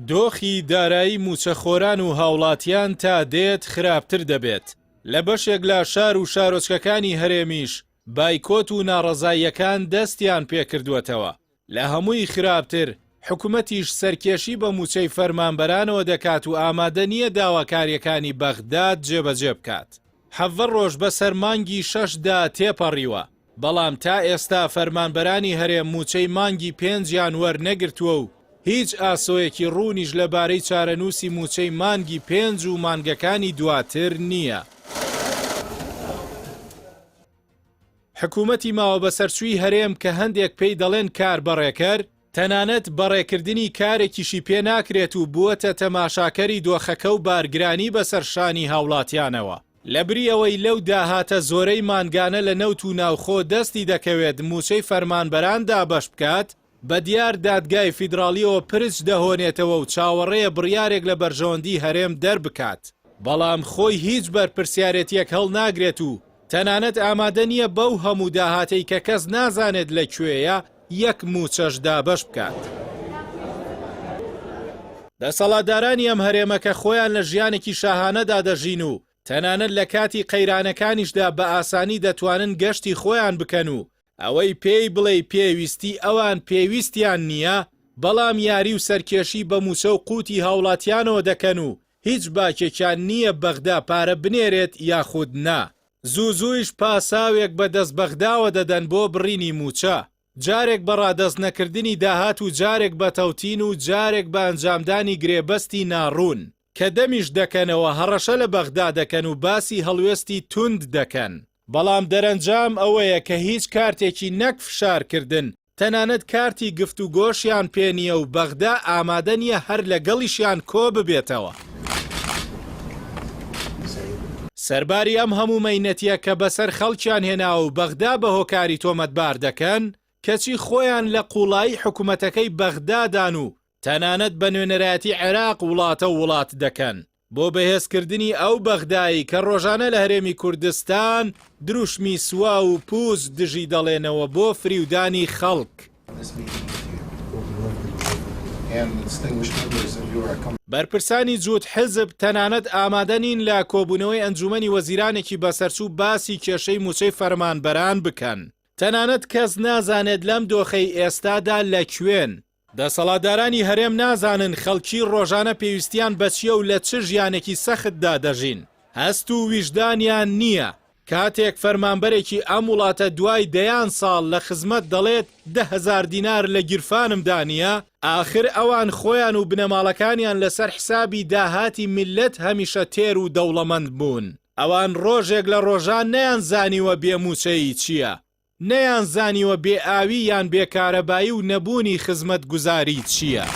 دۆخی دارایی موچەخۆران و هاوڵاتیان تا دێت خراپتر دەبێت. لە بەشێک لە شار و شارۆچکەکانی هەرێمیش بایکۆت و ناڕەزاییەکان دەستیان پێکردووەتەوە. لە هەمووی خراپتر حکوومەتیش سەرکێشی بە موچەی فەرمانبەرانەوە دەکات و ئامادە نییە داواکاریەکانی بەغداد جێبەجێ بکات. 7 ڕۆژ بەسەر مانگی 6دا تێپەڕیوە، بەڵام تا ئێستا فەرمانبەرانی هەرێم موچەی مانگی 5یان وەرنەگرتووە و هیچ ئاسۆیەکی ڕوونیش لەبارەی چارەنووسی موچەی مانگی 5 و مانگەکانی دواتر نییە. حکوومەتی ماوە بەسەرچووی هەرێم کە هەندێک پێی دەڵێن کار بەڕێکەر، تەنانەت بەڕێکردنی کارێکیشی پێ ناکرێت و بووەتە تەماشاکەری دۆخەکە و بارگرانی بەسەر شانی هاوڵاتیانەوە. لەبری ئەوەی لەو داهاتە زۆرەی مانگانە لە نەوت و ناوخۆ دەستی دەکەوێت موچەی فەرمانبەراندا بەش بکات، بە دیار دادگای فیدراڵیەوە پرچ دەهۆنێتەوە و چاوەڕێیە بڕیارێک لە بەرژەوەندی هەرێم دەربکات. بەڵام خۆی هیچ بەرپرسیارەتیەک هەڵ ناگرێت و تەنانەت ئامادە نییە بەو هەموو داهاتەی کە کەس نازانێت لەکوێیە یەک موچەشدا بەش بکات. دەسەڵاتدارانی ئەم هەرێمە کە خۆیان لە ژیانێکی شاهانەدا دەژین و تەنانەت لە کاتی قەیرانەکانیشدا بە ئاسانی دەتوانن گەشتی خۆیان بکەن و ئەوەی پێی بڵێ پێویستی ئەوان پێویستیان نییە، بەڵام یاری و سەرکێشی بە موچە و قوتی هاوڵاتیانەوە دەکەن و هیچ باکێکیان نییە بەغدا پارە بنێرێت یاخود نا. زوو-زوویش پاساوێک بە دەست بەغداوە دەدەن بۆ بڕینی موچە، جارێک بە ڕادەست نەکردنی داهات و جارێک بە تەوتین و جارێک بە ئەنجامدانی گرێبەستی ناڕوون کە دەمیش دەکەنەوە هەڕەشە لە بەغدا دەکەن و باسی هەڵوێستی توند دەکەن. بەڵام دەرەنجام ئەوەیە کە هیچ کارتێکی نەک فشارکردن، تەنانەت کارتی گفت و گۆشیان پێ نییە و بەغدا ئامادە نییە هەر لەگەڵیشیان کۆ ببێتەوە. سەرباری ئەم هەموو مەینەتیە کە بەسەر خەڵکیان هێناوە و بەغدا بە هۆکاری تۆمەتبار دەکەن، کەچی خۆیان لە قوڵایی حکوومەتەکەی بەغدادان و تەنانەت بە نوێنەرایەتی عێراق وڵاتە وڵات دەکەن بۆ بەهێزکردنی ئەو بەغدایی کە ڕۆژانە لە هەرێمی کوردستان دروشمی سوا و پووز دژی دەڵێنەوە بۆ فریودانی خەڵک. بەرپرسانی جووت حزب تەنانەت ئامادە نین لە کۆبوونەوەی ئەنجومەنی وەزیرانێکی بەسەرچوو باسی کێشەی موچەی فەرمانبەران بکەن. تەنانەت کەس نازانێت لەم دۆخەی ئێستادا لەکوێن. دەسەڵاتدارانی هەرێم نازانن خەڵکی ڕۆژانە پێویستیان بەچیە و لە چ ژیانێکی سەختدا دەژین. هەست و ویژدانیان نییە. کاتێک فەرمانبەرێکی ئەم وڵاتە دوای دەیان ساڵ لە خزمەت دەڵێت 10,000 دینار لە گیرفانم دانیە، ئاخر ئەوان خۆیان و بنەماڵەکانیان لەسەر حسابی داهاتی میلەت هەمیشە تێر و دەوڵەمەند بوون. ئەوان ڕۆژێک لە ڕۆژان نەیان زانیوە بێموچەی چییە، نەیان زانیوە بێ ئاوی یان بێکارەبایی و نەبوونی خزمەت گوزاری چییە.